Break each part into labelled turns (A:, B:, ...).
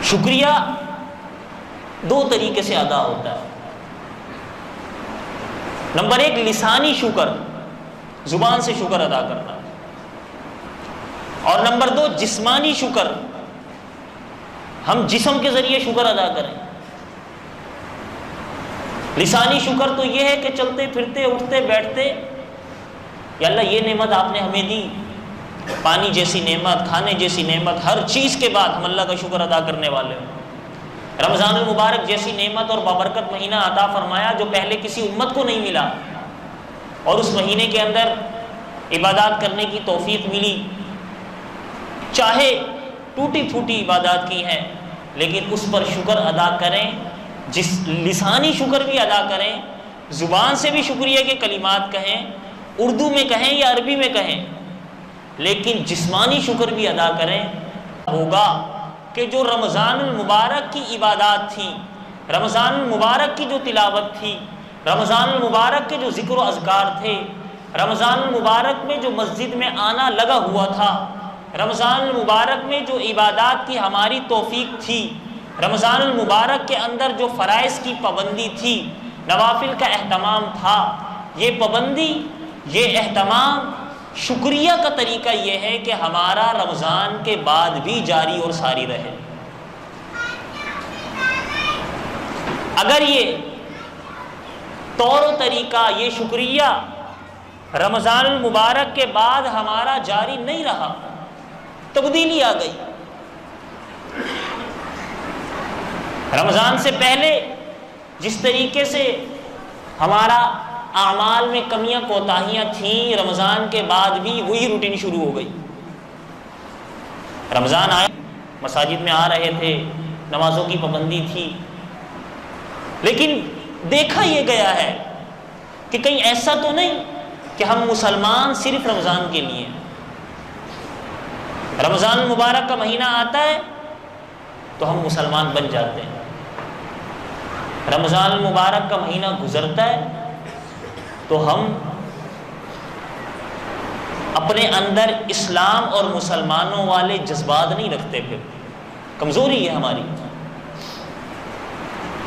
A: شکریہ دو طریقے سے ادا ہوتا ہے۔ نمبر ایک لسانی شکر، زبان سے شکر ادا کرنا، اور نمبر دو جسمانی شکر، ہم جسم کے ذریعے شکر ادا کریں۔ لسانی شکر تو یہ ہے کہ چلتے پھرتے اٹھتے بیٹھتے، یا اللہ یہ نعمت آپ نے ہمیں دی، پانی جیسی نعمت، کھانے جیسی نعمت، ہر چیز کے بعد ہم اللہ کا شکر ادا کرنے والے ہوں۔ رمضان المبارک جیسی نعمت اور بابرکت مہینہ عطا فرمایا جو پہلے کسی امت کو نہیں ملا، اور اس مہینے کے اندر عبادات کرنے کی توفیق ملی، چاہے ٹوٹی پھوٹی عبادات کی ہیں لیکن اس پر شکر ادا کریں، لسانی شکر بھی ادا کریں، زبان سے بھی شکریہ کے کلمات کہیں، اردو میں کہیں یا عربی میں کہیں، لیکن جسمانی شکر بھی ادا کریں۔ ہوگا کہ جو رمضان المبارک کی عبادات تھی، رمضان المبارک کی جو تلاوت تھی، رمضان المبارک کے جو ذکر و اذکار تھے، رمضان المبارک میں جو مسجد میں آنا لگا ہوا تھا، رمضان المبارک میں جو عبادات کی ہماری توفیق تھی، رمضان المبارک کے اندر جو فرائض کی پابندی تھی، نوافل کا اہتمام تھا، یہ پابندی، یہ اہتمام، شکریہ کا طریقہ یہ ہے کہ ہمارا رمضان کے بعد بھی جاری اور ساری رہے۔ اگر یہ طور و طریقہ، یہ شکریہ رمضان المبارک کے بعد ہمارا جاری نہیں رہا، تبدیلی آ گئی، رمضان سے پہلے جس طریقے سے ہمارا اعمال میں کمیاں کوتاہیاں تھیں، رمضان کے بعد بھی وہی روٹین شروع ہو گئی۔ رمضان آیا، مساجد میں آ رہے تھے، نمازوں کی پابندی تھی، لیکن دیکھا یہ گیا ہے کہ کہیں ایسا تو نہیں کہ ہم مسلمان صرف رمضان کے لیے، رمضان المبارک کا مہینہ آتا ہے تو ہم مسلمان بن جاتے ہیں، رمضان المبارک کا مہینہ گزرتا ہے تو ہم اپنے اندر اسلام اور مسلمانوں والے جذبات نہیں رکھتے، پھر کمزوری ہے ہماری،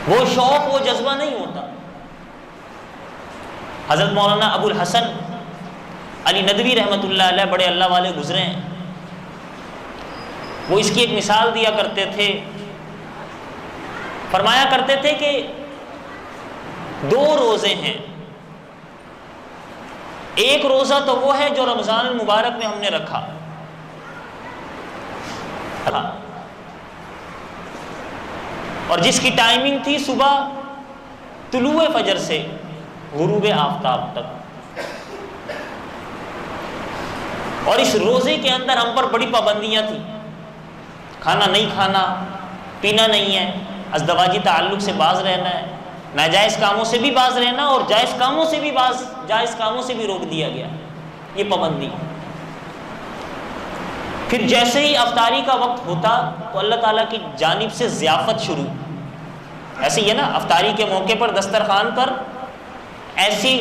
A: وہ شوق وہ جذبہ نہیں ہوتا۔ حضرت مولانا ابو الحسن علی ندوی رحمۃ اللہ علیہ بڑے اللہ والے گزرے ہیں، وہ اس کی ایک مثال دیا کرتے تھے، فرمایا کرتے تھے کہ دو روزے ہیں، ایک روزہ تو وہ ہے جو رمضان المبارک میں ہم نے رکھا، اور جس کی ٹائمنگ تھی صبح طلوع فجر سے غروب آفتاب تک، اور اس روزے کے اندر ہم پر بڑی پابندیاں تھیں، کھانا نہیں کھانا، پینا نہیں ہے، ازدواجی تعلق سے باز رہنا ہے، ناجائز کاموں سے بھی باز رہنا، اور جائز کاموں سے بھی روک دیا گیا، یہ پابندی۔ پھر جیسے ہی افطاری کا وقت ہوتا تو اللہ تعالیٰ کی جانب سے ضیافت شروع، ایسے ہی ہے نا، افطاری کے موقع پر دسترخوان پر ایسی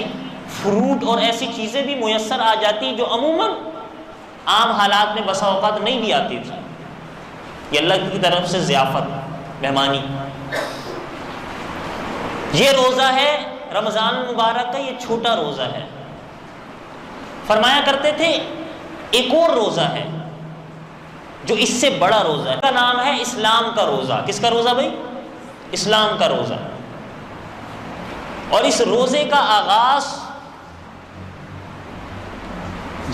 A: فروٹ اور ایسی چیزیں بھی میسر آ جاتی جو عموماً عام حالات میں بسا اوقات نہیں بھی آتی تھی، یہ اللہ کی طرف سے ضیافت، مہمانی۔ یہ روزہ ہے رمضان المبارک کا، یہ چھوٹا روزہ ہے۔ فرمایا کرتے تھے ایک اور روزہ ہے جو اس سے بڑا روزہ ہے، اس کا نام ہے اسلام کا روزہ۔ کس کا روزہ بھائی؟ اسلام کا روزہ۔ اور اس روزے کا آغاز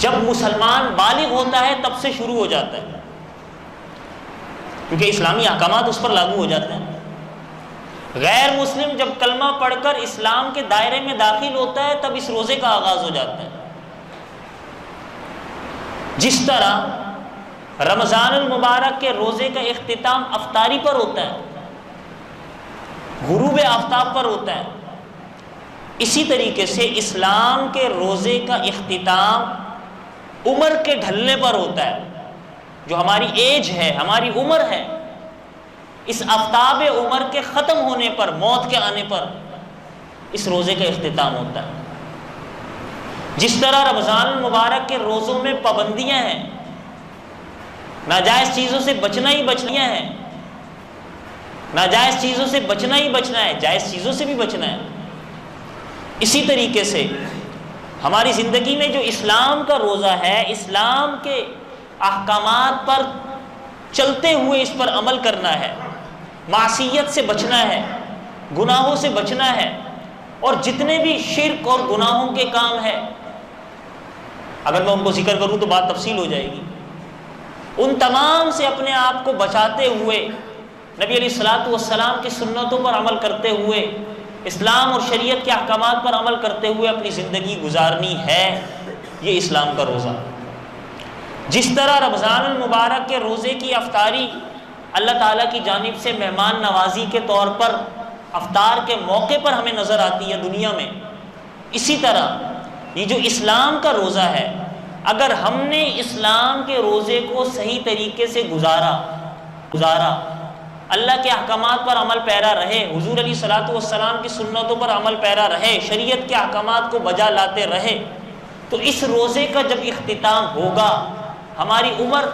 A: جب مسلمان بالغ ہوتا ہے تب سے شروع ہو جاتا ہے، کیونکہ اسلامی احکامات اس پر لاگو ہو جاتے ہیں۔ غیر مسلم جب کلمہ پڑھ کر اسلام کے دائرے میں داخل ہوتا ہے تب اس روزے کا آغاز ہو جاتا ہے۔ جس طرح رمضان المبارک کے روزے کا اختتام افطاری پر ہوتا ہے، غروب آفتاب پر ہوتا ہے، اسی طریقے سے اسلام کے روزے کا اختتام عمر کے ڈھلنے پر ہوتا ہے، جو ہماری ایج ہے، ہماری عمر ہے، اس آفتاب عمر کے ختم ہونے پر، موت کے آنے پر اس روزے کا اختتام ہوتا ہے۔ جس طرح رمضان المبارک کے روزوں میں پابندیاں ہیں، ناجائز چیزوں سے بچنا ہی بچنیاں ہیں، ناجائز چیزوں سے بچنا ہی بچنا ہے، جائز چیزوں سے بھی بچنا ہے۔ اسی طریقے سے ہماری زندگی میں جو اسلام کا روزہ ہے، اسلام کے احکامات پر چلتے ہوئے اس پر عمل کرنا ہے، معصیت سے بچنا ہے، گناہوں سے بچنا ہے، اور جتنے بھی شرک اور گناہوں کے کام ہیں، اگر میں ان کو ذکر کروں تو بات تفصیل ہو جائے گی، ان تمام سے اپنے آپ کو بچاتے ہوئے نبی علیہ الصلوۃ والسلام کی سنتوں پر عمل کرتے ہوئے، اسلام اور شریعت کے احکامات پر عمل کرتے ہوئے اپنی زندگی گزارنی ہے۔ یہ اسلام کا روزہ۔ جس طرح رمضان المبارک کے روزے کی افطاری اللہ تعالیٰ کی جانب سے مہمان نوازی کے طور پر افطار کے موقع پر ہمیں نظر آتی ہے دنیا میں، اسی طرح یہ جو اسلام کا روزہ ہے، اگر ہم نے اسلام کے روزے کو صحیح طریقے سے گزارا، اللہ کے احکامات پر عمل پیرا رہے، حضور علیہ الصلوۃ والسلام کی سنتوں پر عمل پیرا رہے، شریعت کے احکامات کو بجا لاتے رہے، تو اس روزے کا جب اختتام ہوگا، ہماری عمر،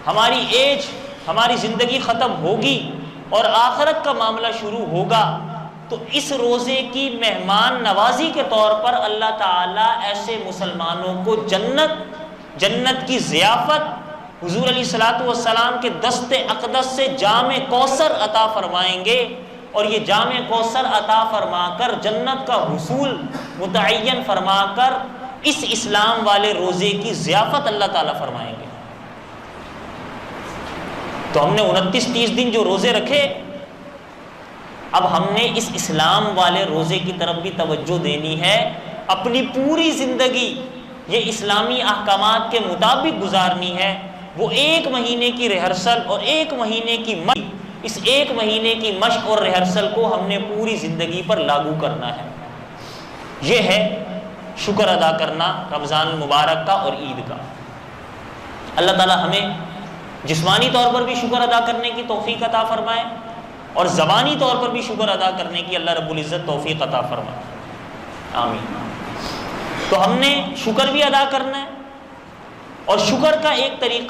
A: ہماری ایج، ہماری زندگی ختم ہوگی اور آخرت کا معاملہ شروع ہوگا، تو اس روزے کی مہمان نوازی کے طور پر اللہ تعالیٰ ایسے مسلمانوں کو جنت کی ضیافت، حضور علیہ الصلوۃ والسلام کے دست اقدس سے جام کوثر عطا فرمائیں گے، اور یہ جام کوثر عطا فرما کر جنت کا حصول متعین فرما کر اس اسلام والے روزے کی ضیافت اللہ تعالیٰ فرمائیں گے۔ تو ہم نے 29-30 دن جو روزے رکھے، اب ہم نے اس اسلام والے روزے کی طرف بھی توجہ دینی ہے، اپنی پوری زندگی یہ اسلامی احکامات کے مطابق گزارنی ہے۔ وہ 1 مہینے کی ریہرسل اور 1 مہینے کی مشق، اس 1 مہینے کی مشق اور ریہرسل کو ہم نے پوری زندگی پر لاگو کرنا ہے۔ یہ ہے شکر ادا کرنا رمضان المبارک کا اور عید کا۔ اللہ تعالی ہمیں جسمانی طور پر بھی شکر ادا کرنے کی توفیق عطا فرمائے، اور زبانی طور پر بھی شکر ادا کرنے کی اللہ رب العزت توفیق عطا فرمائے، آمین۔ تو ہم نے شکر بھی ادا کرنا ہے، اور شکر کا ایک طریقہ